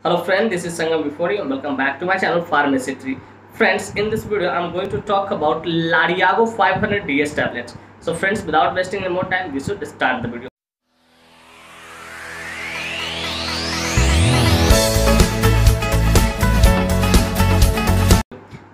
Hello friend, this is Sangam Before and welcome back to my channel Pharmacy Tree. Friends, in this video I am going to talk about Lariago 500 DS tablets. So friends, without wasting any more time, we should start the video.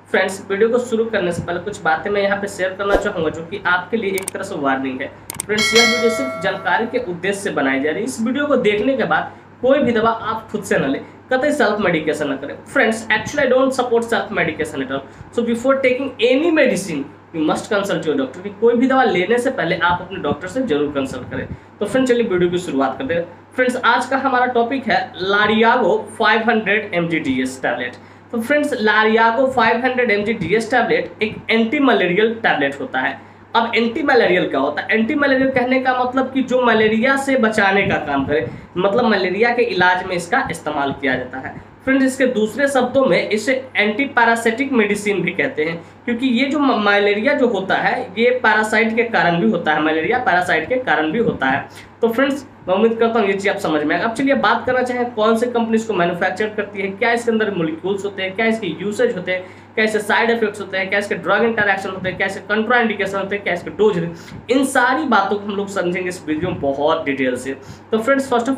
Friends, video को शुरू करने से पहले कुछ बातें मैं यहाँ पे शेयर करना चाहूँगा जो कि आपके लिए एक तरह से वार्निंग है। फ्रेंड्स, यह वीडियो सिर्फ जानकारी के उद्देश्य से बनाई जा रही है। इस वीडियो को देखने के बाद कोई भी दवा आप खुद से न लें, कतई सेल्फ मेडिकेशन न करें। Friends, actually I don't support self medication at all. So before taking any medicine you must consult your doctor. कोई भी दवा लेने से पहले आप अपने डॉक्टर से जरूर कंसल्ट करें। तो फ्रेंड्स, चलिए वीडियो की शुरुआत करते हैं। फ्रेंड्स, आज का हमारा टॉपिक है लारियागो 500 mg DS टैबलेट। तो फ्रेंड्स, लारियागो 500 mg DS टैबलेट एक एंटी मलेरियल टैबलेट होता है। अब एंटी मलेरियल क्या होता है? एंटी मलेरियल कहने का मतलब कि जो मलेरिया से बचाने का काम करे, मतलब मलेरिया के इलाज में इसका इस्तेमाल किया जाता है। फ्रेंड्स, इसके दूसरे शब्दों में इसे एंटी पैरासिटिक मेडिसिन भी कहते हैं, क्योंकि ये जो मलेरिया जो होता है ये पैरासाइट के कारण भी होता है। मलेरिया पैरासाइट के कारण भी होता है। तो फ्रेंड्स, मैं उम्मीद करता हूँ ये चीज़ आप समझ में आएगा। अब चलिए बात करना चाहें कौन से कंपनी इसको मैन्युफैक्चर करती है, क्या इसके अंदर मॉलिक्यूल्स होते हैं, क्या इसके यूसेज होते हैं, क्या इसके साइड इफेक्ट्स होते हैं, क्या इसके ड्रग इंटरैक्शन होते हैं, क्या इसके कंट्राइंडिकेशन होते हैं, क्या इसके डोज होते हैं। इन सारी बातों को हम लोग समझेंगे इस वीडियो में बहुत डिटेल से। तो friends, first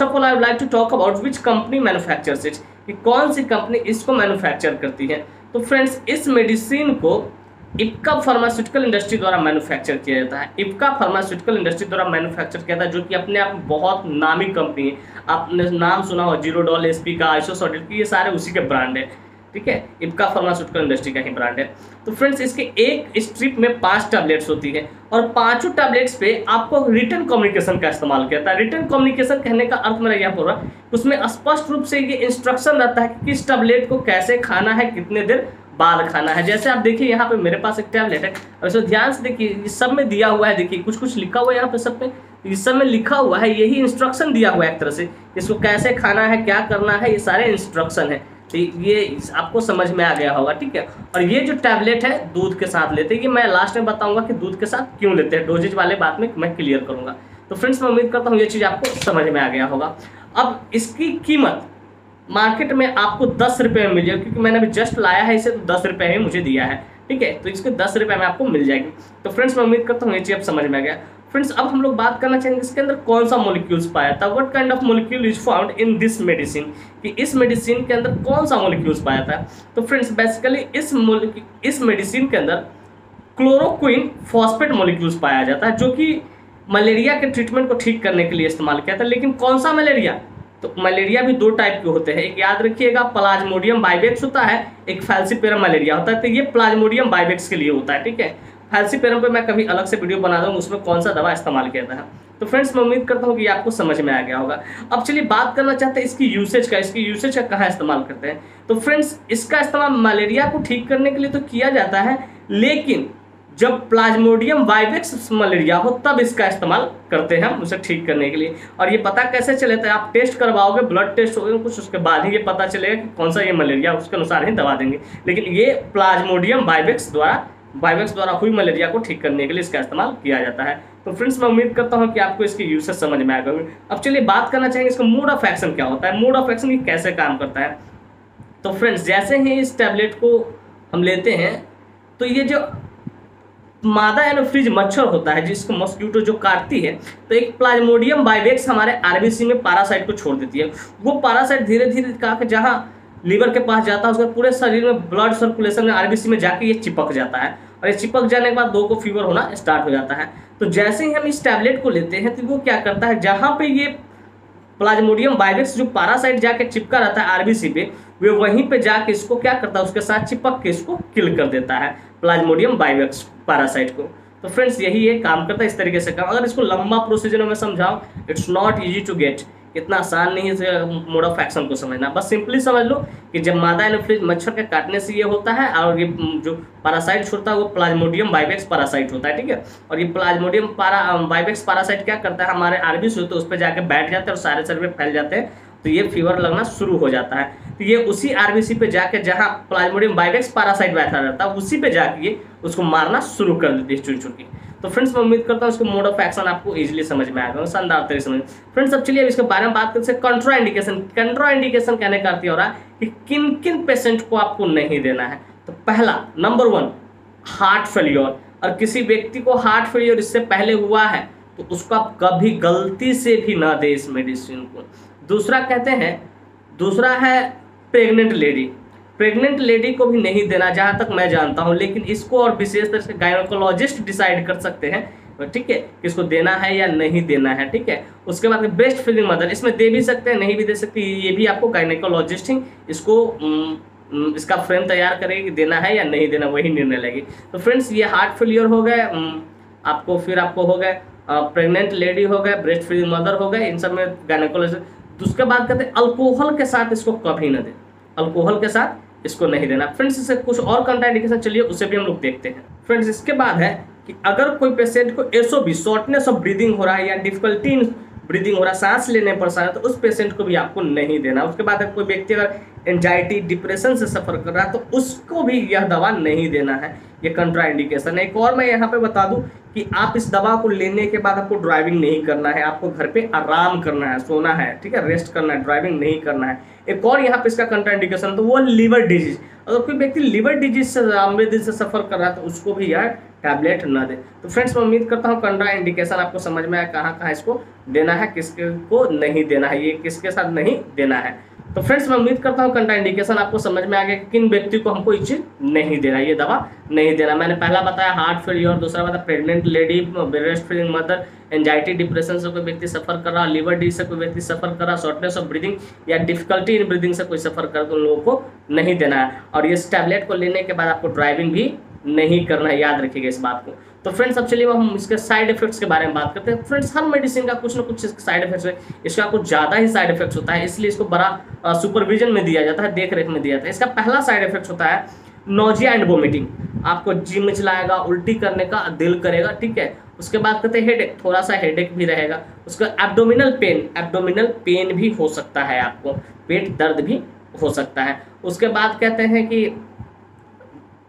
of all I would like to talk about which company manufactures it, कि कौन सी कंपनी इसको मैन्युफैक्चर करती है। तो फ्रेंड्स, इस मेडिसिन को इप्का फार्मास्यूटिकल इंडस्ट्री द्वारा मैन्युफैक्चर किया जाता है। इप्का फार्मास्यूटिकल इंडस्ट्री द्वारा मैन्युफैक्चर किया जाता है, जो कि अपने आप में बहुत नामी कंपनी है। आपने नाम सुना हो जीरोडॉल, एसपी का, आइसोसोडिल की, ये सारे उसी के ब्रांड है। ठीक है, इप्का फार्मास्यूटिकल इंडस्ट्री का ही ब्रांड है। तो फ्रेंड्स, इसके एक स्ट्रिप में 5 टैबलेट्स होती है और पांचों टैबलेट्स पे आपको रिटन कम्युनिकेशन का इस्तेमाल किया जाता है। रिटन कम्युनिकेशन कहने का अर्थ मेरा यह पूरा, उसमें स्पष्ट रूप से ये इंस्ट्रक्शन रहता है कि किस टैबलेट को कैसे खाना है, कितने देर बाद खाना है। जैसे आप देखिए यहाँ पे मेरे पास एक टैबलेट है और इसको ध्यान से देखिए, इस सब में दिया हुआ है। देखिए कुछ कुछ लिखा हुआ है यहाँ पे, सब पे इस सब में लिखा हुआ है, यही इंस्ट्रक्शन दिया हुआ है एक तरह से, इसको कैसे खाना है, क्या करना है, ये सारे इंस्ट्रक्शन है। तो ये आपको समझ में आ गया होगा। ठीक है, और ये जो टैबलेट है दूध के साथ लेते हैं, ये मैं लास्ट में बताऊंगा कि दूध के साथ क्यों लेते हैं, डोजेज वाले बात में मैं क्लियर करूंगा। तो फ्रेंड्स, मैं उम्मीद करता हूँ ये चीज़ आपको समझ में आ गया होगा। अब इसकी कीमत मार्केट में आपको 10 रुपये में मिल जाएगी, क्योंकि मैंने अभी जस्ट लाया है इसे, तो 10 रुपये में मुझे दिया है। ठीक है, तो इसके 10 रुपये में आपको मिल जाएगी। तो फ्रेंड्स, मैं उम्मीद करता हूँ ये चीज़ अब समझ में आ गया। फ्रेंड्स, अब हम लोग बात करना चाहेंगे इसके अंदर कौन सा मॉलिक्यूल्स पाया था, what kind of molecule is found in this medicine, कि इस मेडिसिन के अंदर कौन सा मॉलिक्यूल्स पाया था। तो फ्रेंड्स, बेसिकली इस मेडिसिन के अंदर क्लोरोक्विन फॉस्फेट मॉलिक्यूल्स पाया जाता है, जो कि मलेरिया के ट्रीटमेंट को ठीक करने के लिए इस्तेमाल किया था। लेकिन कौन सा मलेरिया? तो मलेरिया भी 2 टाइप के होते हैं। एक याद रखिएगा, प्लाज्मोडियम बाइवेक्स होता है, एक फैल्सीपेरम मलेरिया होता है। तो ये प्लाज्मोडियम बाइवेक्स के लिए होता है। ठीक है, फैल्सीपेरम पे मैं कभी अलग से वीडियो बना दूंगा, उसमें कौन सा दवा इस्तेमाल किया था। तो फ्रेंड्स, मैं उम्मीद करता हूँ कि आपको समझ में आ गया होगा। अब चलिए बात करना चाहते हैं इसकी यूसेज का। इसकी यूसेज का कहाँ इस्तेमाल करते हैं? तो फ्रेंड्स, इसका इस्तेमाल मलेरिया को ठीक करने के लिए तो किया जाता है, लेकिन जब प्लाज्मोडियम बाइवेक्स मलेरिया हो तब इसका इस्तेमाल करते हैं हम उसे ठीक करने के लिए। और ये पता कैसे चलेगा? आप टेस्ट करवाओगे, ब्लड टेस्ट होगा कुछ, उसके बाद ही ये पता चलेगा कि कौन सा ये मलेरिया, उसके अनुसार ही दवा देंगे। लेकिन ये प्लाज्मोडियम बाइवेक्स द्वारा हुई मलेरिया को ठीक करने के लिए इसका इस्तेमाल किया जाता है। तो फ्रेंड्स, मैं उम्मीद करता हूँ कि आपको इसकी यूसेज समझ में आ गए। अब चलिए बात करना चाहेंगे इसका मोड ऑफ एक्शन क्या होता है, मोड ऑफ एक्शन ये कैसे काम करता है। तो फ्रेंड्स, जैसे ही इस टैबलेट को हम लेते हैं, तो ये जो मादा एनोफ्रीज मच्छर होता है जिसको मॉस्किटो जो काटती है, तो एक प्लाज्मोडियम बाइवेक्स हमारे आरबीसी में पैरासाइट को छोड़ देती है। वो पैरासाइट धीरे धीरे जहाँ लीवर के पास जाता है, उसके पूरे शरीर में ब्लड सर्कुलेशन में आरबीसी में जाके ये चिपक जाता है, और ये चिपक जाने के बाद 2 को फीवर होना स्टार्ट हो जाता है। तो जैसे ही हम इस टैबलेट को लेते हैं, तो वो क्या करता है, जहाँ पे ये प्लाज्मोडियम बाइवेक्स जो पैरासाइट जाके चिपका रहता है आरबीसी पे, वे वहीं पे जाके इसको क्या करता है, उसके साथ चिपक के इसको किल कर देता है, प्लाज्मोडियम बाइवेक्स पैरासाइट को। तो फ्रेंड्स, यही ये काम करता है, इस तरीके से काम। अगर इसको लंबा प्रोसीजर में समझाऊं, it's not easy to get, इतना आसान नहीं है मोड ऑफ एक्शन को समझना। बस सिंपली समझ लो कि जब मादा एनोफ्लिस मच्छर के काटने से ये होता है, और ये जो पैरासाइट छोड़ता है वो प्लाज्मोडियम बाइवेक्स पैरासाइट होता है। ठीक है, और ये प्लाज्मोडियम बाइवेक्स पैरासाइट क्या करता है, हमारे आरबीसी होते हैं उस पर जाकर बैठ जाते हैं और सारे शरीर में फैल जाते हैं, तो ये फीवर लगना शुरू हो जाता है। तो ये उसी आरबीसी पे जाके जहाँ प्लाज्मोडियम बाइवेक्स पैरासाइट बैठा रहता है, उसी पे जाके ये उसको मारना शुरू कर देती है चुन चुन के। तो फ्रेंड्स मैं उम्मीद करता हूँ इसके मोड ऑफ एक्शन आपको इजीली समझ में आएगा, शानदार तरीके से समझ। फ्रेंड्स अब चलिए अब इसके बारे में बात करते हैं। कंट्रा इंडिकेशन, कंट्रा इंडिकेशन कहने का अर्थ हो रहा है कि किन किन पेशेंट को आपको नहीं देना है। तो पहला नंबर 1 हार्ट फेलियर, और किसी व्यक्ति को हार्ट फेलियर इससे पहले हुआ है तो उसको आप कभी गलती से भी ना दे इस मेडिसिन को। दूसरा कहते हैं, दूसरा है प्रेग्नेंट लेडी, प्रेग्नेंट लेडी को भी नहीं देना जहां तक मैं जानता हूं, लेकिन इसको और विशेष तरह से गायनोकोलॉजिस्ट डिसाइड कर सकते हैं, ठीक है, किसको देना है या नहीं देना है, ठीक है। उसके बाद ब्रेस्ट फीडिंग मदर, इसमें दे भी सकते हैं नहीं भी दे सकते, ये भी आपको गायनोकोलॉजिस्ट ही इसको इसका फ्रेम तैयार करेगी कि देना है या नहीं देना, वही निर्णय लेगी। तो फ्रेंड्स ये हार्ट फेलियर हो गए आपको, फिर आपको हो गए प्रेग्नेंट लेडी हो गए, ब्रेस्ट फीडिंग मदर हो गए, इन सब में गायनोकोलॉजिस्ट। उसके बाद कहते हैं अल्कोहल के साथ इसको कभी ना दें, अल्कोहल के साथ इसको नहीं देना। फ्रेंड्स इससे कुछ और कंट्राइंडिकेशन चलिए उसे भी हम लोग देखते हैं। फ्रेंड्स इसके बाद है कि अगर कोई पेशेंट को एसओबी शॉर्टनेस ऑफ ब्रीदिंग हो रहा है या डिफिकल्टी इन ब्रीदिंग हो रहा है, सांस लेने पर परेशान है, तो उस पेशेंट को भी आपको नहीं देना। उसके बाद कोई व्यक्ति अगर एंजाइटी डिप्रेशन से सफर कर रहा है तो उसको भी यह दवा नहीं देना है, ये कंट्रा इंडिकेशन है। एक और मैं यहाँ पे बता दूं कि आप इस दवा को लेने के बाद आपको ड्राइविंग नहीं करना है, आपको घर पे आराम करना है, सोना है, ठीक है, रेस्ट करना है, ड्राइविंग नहीं करना है। एक और यहाँ पे इसका कंट्रा इंडिकेशन तो वो लिवर डिजीज, अगर कोई व्यक्ति लिवर डिजीज से लंबे दिन से सफर कर रहा है तो उसको भी यह टैबलेट न दे। तो फ्रेंड्स मैं उम्मीद करता हूँ कंट्रा इंडिकेशन आपको समझ में आया, कहाँ कहाँ इसको देना है, किसके को नहीं देना है, ये किसके साथ नहीं देना है। तो फ्रेंड्स मैं उम्मीद करता हूँ कंट्रा इंडिकेशन आपको समझ में आ गया कि किन व्यक्ति को हमको ये चीज नहीं देना, ये दवा नहीं देना। मैंने पहला बताया हार्ट फेलियर, दूसरा बताया pregnant lady, breast feeding mother, anxiety depression से कोई व्यक्ति सफर कर रहा, लिवर डिजीज से कोई व्यक्ति सफर कर रहा, शॉर्टनेस ऑफ ब्रीदिंग या डिफिकल्टी इन ब्रीदिंग से कोई सफर कर, तो लोगों को नहीं देना है। और इस टैबलेट को लेने के बाद आपको ड्राइविंग भी नहीं करना है, याद रखिएगा इस बात को। तो फ्रेंड्स अब चलिए हम इसके साइड इफेक्ट्स के बारे में बात करते हैं। फ्रेंड्स हर मेडिसिन का कुछ ना कुछ साइड इफेक्ट्स है, इसका कुछ ज़्यादा ही साइड इफेक्ट्स होता है, इसलिए इसको बड़ा सुपरविजन में दिया जाता है, देख रेख में दिया जाता है। इसका पहला साइड इफेक्ट होता है नोजिया एंड वोमिटिंग, आपको जी मिचलाएगा, उल्टी करने का दिल करेगा, ठीक है। उसके बाद कहते हैं हेडेक, थोड़ा सा हेडेक भी रहेगा। उसका एब्डोमिनल पेन, एब्डोमिनल पेन भी हो सकता है, आपको पेट दर्द भी हो सकता है। उसके बाद कहते हैं कि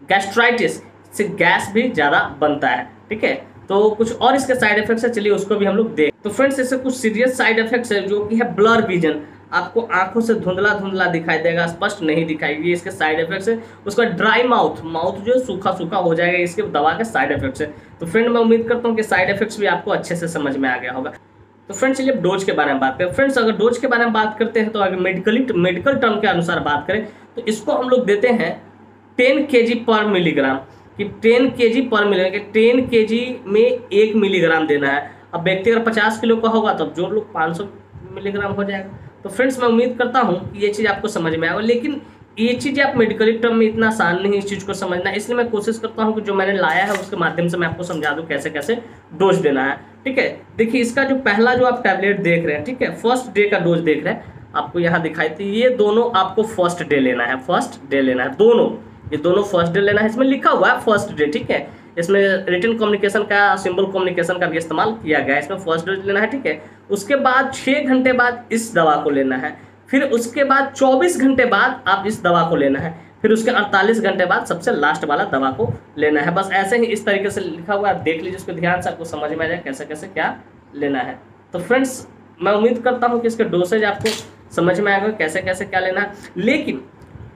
गैस्ट्राइटिस से गैस भी ज़्यादा बनता है, ठीक है। तो कुछ और इसके साइड इफेक्ट्स है, चलिए उसको भी हम लोग देख। तो फ्रेंड्स इससे कुछ सीरियस साइड इफेक्ट्स है जो कि है ब्लर विजन, आपको आंखों से धुंधला धुंधला दिखाई देगा, स्पष्ट नहीं दिखाएगी, इसके साइड इफेक्ट्स है। उसका ड्राई माउथ, माउथ जो सूखा सूखा हो जाएगा, इसके दवा के साइड इफेक्ट्स है। तो फ्रेंड मैं उम्मीद करता हूँ कि साइड इफेक्ट्स भी आपको अच्छे से समझ में आ गया होगा। तो फ्रेंड्स चलिए डोज के बारे में बात करें। फ्रेंड्स अगर डोज के बारे में बात करते हैं तो अगर मेडिकल टर्म के अनुसार बात करें तो इसको हम लोग देते हैं 10 kg पर मिलीग्राम, कि 10 kg पर मिलीग्राम, कि 10 kg में 1 मिलीग्राम देना है। अब व्यक्ति अगर 50 किलो का होगा तो जो लोग 500 मिलीग्राम हो जाएगा। तो फ्रेंड्स मैं उम्मीद करता हूँ कि ये चीज़ आपको समझ में आएगा, लेकिन ये चीज़ आप मेडिकल टर्म में इतना आसान नहीं इस चीज़ को समझना, इसलिए मैं कोशिश करता हूँ कि जो मैंने लाया है उसके माध्यम से मैं आपको समझा दूँ कैसे कैसे डोज देना है, ठीक है। देखिए इसका जो पहला जो आप टैबलेट देख रहे हैं, ठीक है, फर्स्ट डे का डोज देख रहे हैं, आपको यहाँ दिखाई थी, ये दोनों आपको फर्स्ट डे लेना है, फर्स्ट डे लेना है, दोनों ये दोनों फर्स्ट डे लेना है। इसमें लिखा हुआ है फर्स्ट डे, ठीक है, इसमें रिटन कम्युनिकेशन का, सिंबल कम्युनिकेशन का भी इस्तेमाल किया गया है, इसमें फर्स्ट डोज लेना है, ठीक है। उसके बाद 6 घंटे बाद इस दवा को लेना है, फिर उसके बाद 24 घंटे बाद आप इस दवा को लेना है, फिर उसके 48 घंटे बाद सबसे लास्ट वाला दवा को लेना है। बस ऐसे ही इस तरीके से लिखा हुआ है, आप देख लीजिए उसको ध्यान से, आपको समझ में आ जाए कैसे कैसे क्या लेना है। तो फ्रेंड्स मैं उम्मीद करता हूँ कि इसके डोसेज आपको समझ में आएगा कैसे कैसे क्या लेना है, लेकिन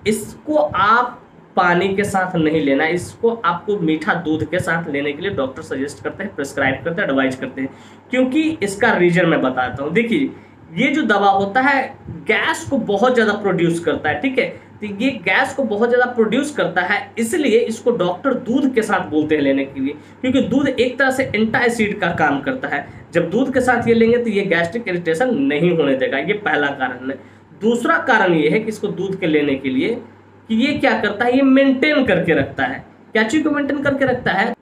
इसको आप पानी के साथ नहीं लेना, इसको आपको मीठा दूध के साथ लेने के लिए डॉक्टर सजेस्ट करते हैं, प्रिस्क्राइब करते हैं, एडवाइज करते हैं, क्योंकि इसका रीजन मैं बताता हूँ। देखिए ये जो दवा होता है गैस को बहुत ज़्यादा प्रोड्यूस करता है, ठीक है, तो ये गैस को बहुत ज़्यादा प्रोड्यूस करता है, इसलिए इसको डॉक्टर दूध के साथ बोलते हैं लेने के लिए, क्योंकि दूध एक तरह से एंटासिड का काम करता है। जब दूध के साथ ये लेंगे तो ये गैस्ट्रिक इरिटेशन नहीं होने देगा, ये पहला कारण है। दूसरा कारण ये है कि इसको दूध के लेने के लिए कि ये क्या करता है, ये मेंटेन करके रखता है, क्या चीज़ को मेंटेन करके रखता है,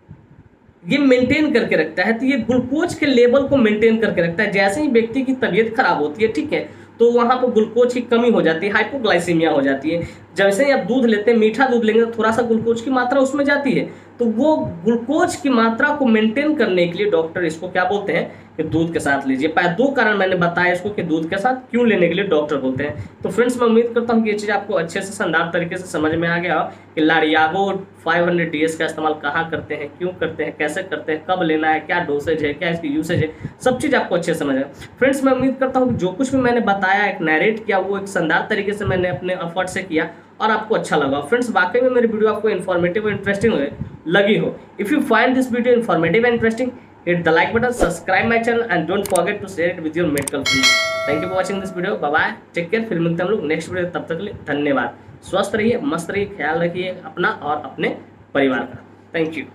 ये मेंटेन करके रखता है, तो ये ग्लूकोज के लेवल को मेंटेन करके रखता है। जैसे ही व्यक्ति की तबीयत खराब होती है, ठीक है, तो वहाँ पर ग्लूकोज की कमी हो जाती है, हाइपोग्लाइसीमिया हो जाती है। जैसे ही आप दूध लेते हैं, मीठा दूध लेंगे तो थोड़ा सा ग्लूकोज की मात्रा उसमें जाती है, तो वो ग्लूकोज की मात्रा को मेंटेन करने के लिए डॉक्टर इसको क्या बोलते हैं कि दूध के साथ लीजिए। 2 कारण मैंने बताया इसको कि दूध के साथ क्यों लेने के लिए डॉक्टर बोलते हैं। तो फ्रेंड्स मैं उम्मीद करता हूँ कि ये चीज़ आपको अच्छे से शानदार तरीके से समझ में आ गया हो कि लारियागो 500 DS का इस्तेमाल कहाँ करते हैं, क्यों करते हैं, कैसे करते हैं, कब लेना है, क्या डोसेज है, क्या इसकी यूसेज है, सब चीज़ आपको अच्छे से समझ आए। फ्रेंड्स मैं उम्मीद करता हूँ कि जो कुछ भी मैंने बताया, एक नैरेट किया, वो एक शानदार तरीके से मैंने अपने एफर्ट से किया और आपको अच्छा लगा। फ्रेंड्स वाकई में मेरी वीडियो आपको इन्फॉर्मेटिव और इंटरेस्टिंग लगी हो, if you find this video informative and interesting, hit the like button, subscribe my channel and don't forget to share it with your medical friends. Thank you for watching this video. Bye bye, take care। फिर मिलते हैं हम लोग next video, तब तक के लिए धन्यवाद। स्वस्थ रहिए, मस्त रहिए, ख्याल रखिए अपना और अपने परिवार का। Thank you.